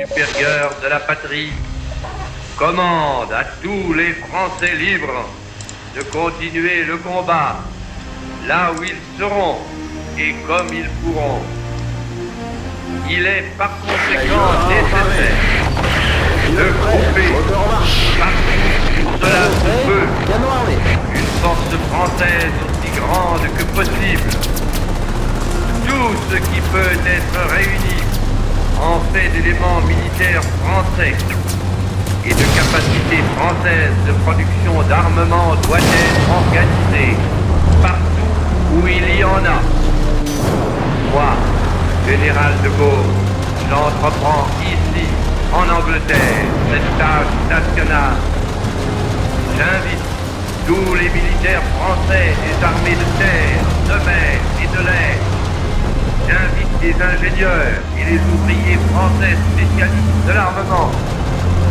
supérieur de la patrie commande à tous les Français libres de continuer le combat là où ils seront et comme ils pourront. Il est par conséquent nécessaire de grouper partout où cela se peut une force française aussi grande que possible. Tout ce qui peut être réuni en fait d'éléments militaires français et de capacités françaises de production d'armement doit être organisé partout où il y en a. Moi, général de Gaulle, j'entreprends ici, en Angleterre, cette tâche nationale. J'invite tous les militaires français des armées de terre, de mer et de l'air. J'invite les ingénieurs et les ouvriers français spécialistes de l'armement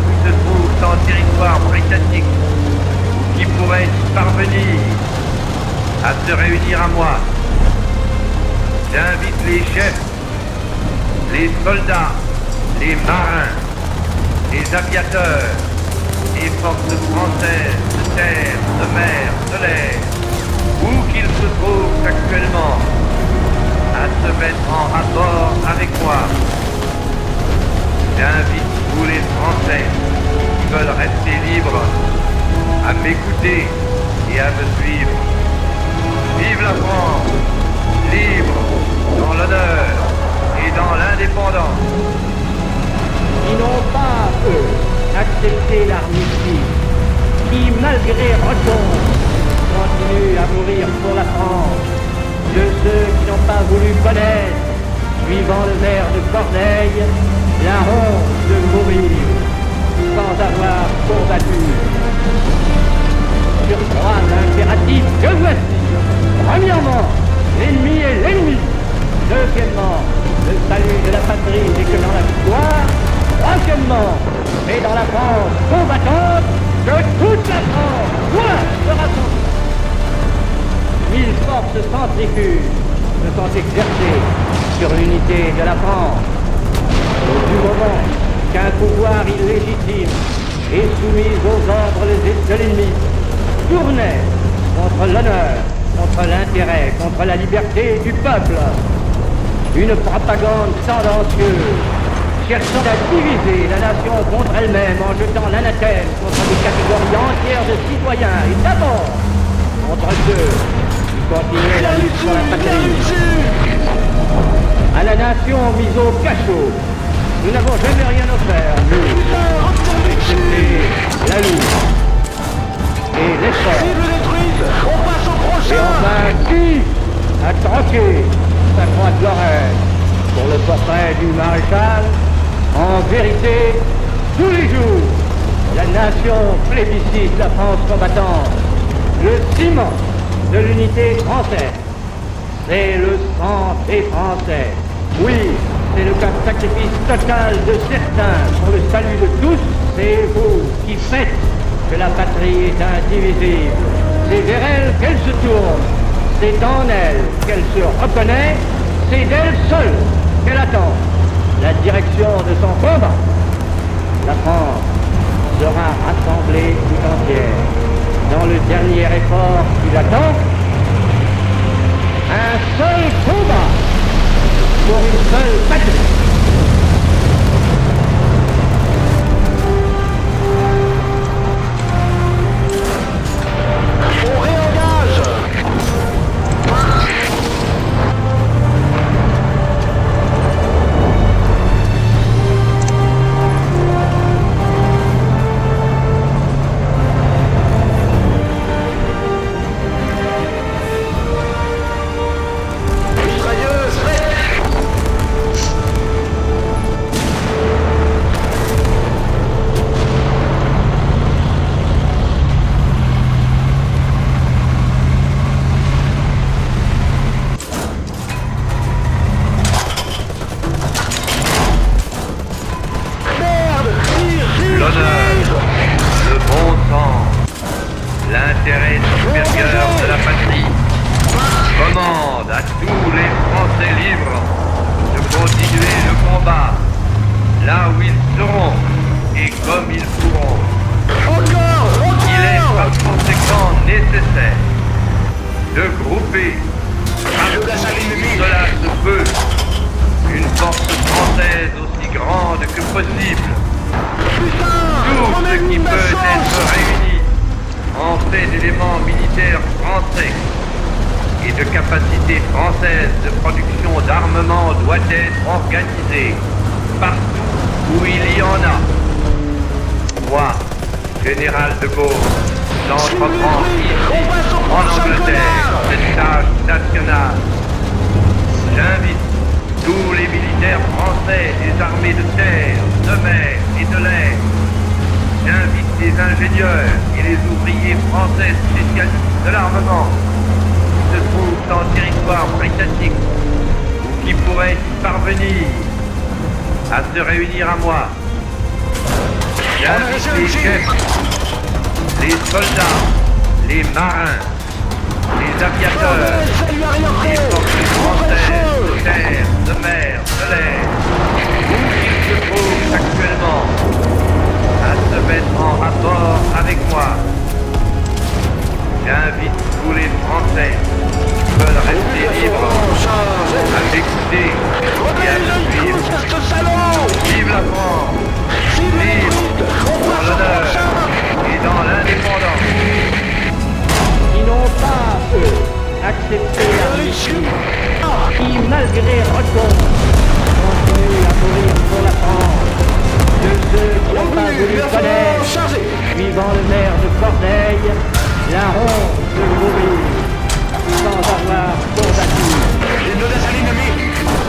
qui se trouvent en territoire britannique ou qui pourraient y parvenir à se réunir à moi. J'invite les chefs, les soldats, les marins, les aviateurs, les forces françaises de terre, de mer, de l'air, où qu'ils se trouvent actuellement, à se mettre en rapport avec moi. J'invite tous les Français qui veulent rester libres à m'écouter et à me suivre. Vive la France, libre dans l'honneur et dans l'indépendance. Qui n'ont pas, eux, accepté l'armistice, qui, malgré Roton, continuent à mourir pour la France, de ceux qui n'ont pas voulu connaître, suivant le vers de Corneille, la honte de mourir sans avoir combattu. Sur trois impératifs que voici. Premièrement, l'ennemi est l'ennemi. Deuxièmement, le salut de la patrie n'est que dans la victoire. Troisièmement, et dans la France combattante, que toute la France doit se rassembler. 1000 forces centrifuges se sont exercées sur l'unité de la France. Du moment qu'un pouvoir illégitime et soumis aux ordres de l'ennemi tournait contre l'honneur, contre l'intérêt, contre la liberté du peuple, une propagande tendancieuse cherchant à diviser la nation contre elle-même en jetant l'anathème contre des catégories entières de citoyens et d'abord contre ceux qui continuaient la lutte pour la patrie. À la nation mise au cachot, nous n'avons jamais rien offert, nous, excepté la lutte et l'effort. Et enfin, qui a troqué sa croix de Lorraine pour le portrait du maréchal? En vérité, tous les jours, la nation plébiscite la France combattante. Le ciment de l'unité française, c'est le sang des Français. Oui, c'est le sacrifice total de certains pour le salut de tous. C'est vous qui faites que la patrie est indivisible. C'est vers elle qu'elle se tourne. C'est en elle qu'elle se reconnaît. C'est d'elle seule qu'elle attend la direction de son combat. La France sera rassemblée tout entière dans le dernier effort qui l'attend. Un seul combat pour une seule patrie. On réengage. l'intérêt supérieur de la patrie commande à tous les Français libres de continuer le combat là où ils seront et comme ils pourront. Encore. Il est par conséquent nécessaire de grouper, partout où cela se peut, une force française aussi grande que possible. Tout ce qui peut être réuni en fait d'éléments militaires français et de capacités françaises de production d'armement doit être organisé partout où il y en a. Moi, général de Gaulle, j'entreprends ici, en Angleterre, cette tâche nationale. J'invite tous les militaires français des armées de terre, de mer et de l'air. J'invite les ingénieurs et les ouvriers français spécialistes de l'armement qui se trouvent en territoire britannique ou qui pourraient y parvenir à se réunir à moi. J'invite les chefs, les soldats, les marins, les aviateurs, les forces françaises de terre, de mer, de l'air, où qu'ils se trouvent actuellement, à se mettre en rapport avec moi. J'invite tous les Français qui veulent rester libres à m'écouter et à me suivre. Vive la France! Vive dans l'honneur et dans l'indépendance! Qui n'ont pas, eux, accepté l'amnistie, qui, malgré recompte, continuent à mourir pour la France, de ceux qui n'ont pas voulu connaître, suivant le maire de Corneille, la honte de mourir sans avoir combattu.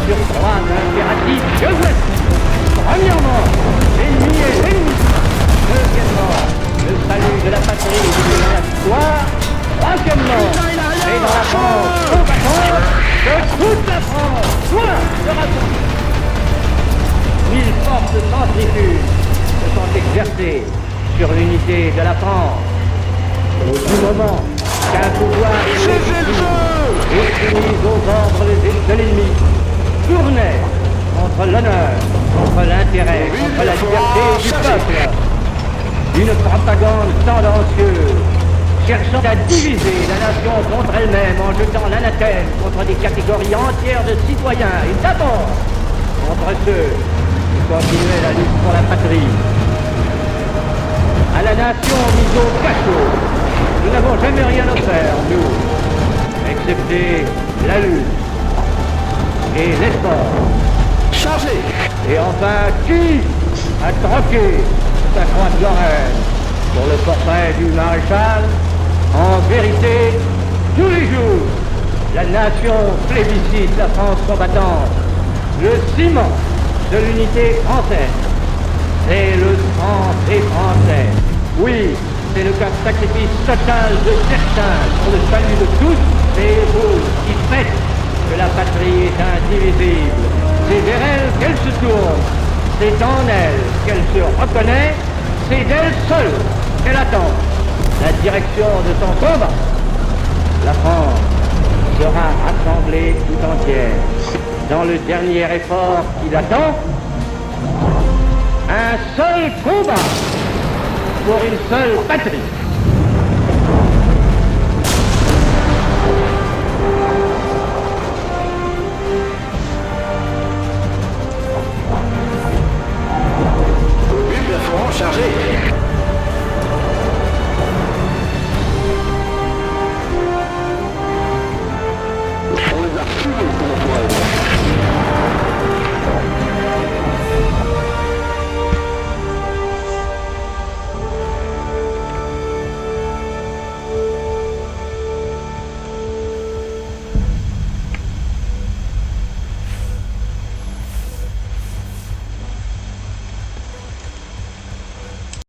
Sur trois impératifs, je vous premièrement, l'ennemi est l'ennemi. Deuxièmement, le salut de la patrie et de la victoire. Troisièmement, et dans la France combattante de toute la France, loin de raconter. 1000 forces centrifuges se sont exercées sur l'unité de la France. Au du moment qu'un pouvoir illégitime et soumis aux ordres de l'ennemi tournait contre l'honneur, contre l'intérêt, contre la liberté du peuple, une propagande tendancieuse cherchant à diviser la nation contre elle-même en jetant l'anathème contre des catégories entières de citoyens et d'abord contre ceux qui continuaient la lutte pour la patrie. À la nation mise au cachot, nous n'avons jamais rien offert, nous, excepté la lutte et l'effort. Chargé. Et enfin, qui a troqué sa croix de Lorraine pour le portrait du maréchal? En vérité, tous les jours, la nation plébiscite la France combattante. Le ciment de l'unité française, c'est le sang des Français. Oui, c'est le sacrifice total de certains pour le salut de tous et vous qui faites que la patrie est indivisible. C'est vers elle qu'elle se tourne, c'est en elle qu'elle se reconnaît, c'est d'elle seule qu'elle attend la direction de son combat. La France sera rassemblée tout entière dans le dernier effort qui l'attend. Un seul combat pour une seule patrie.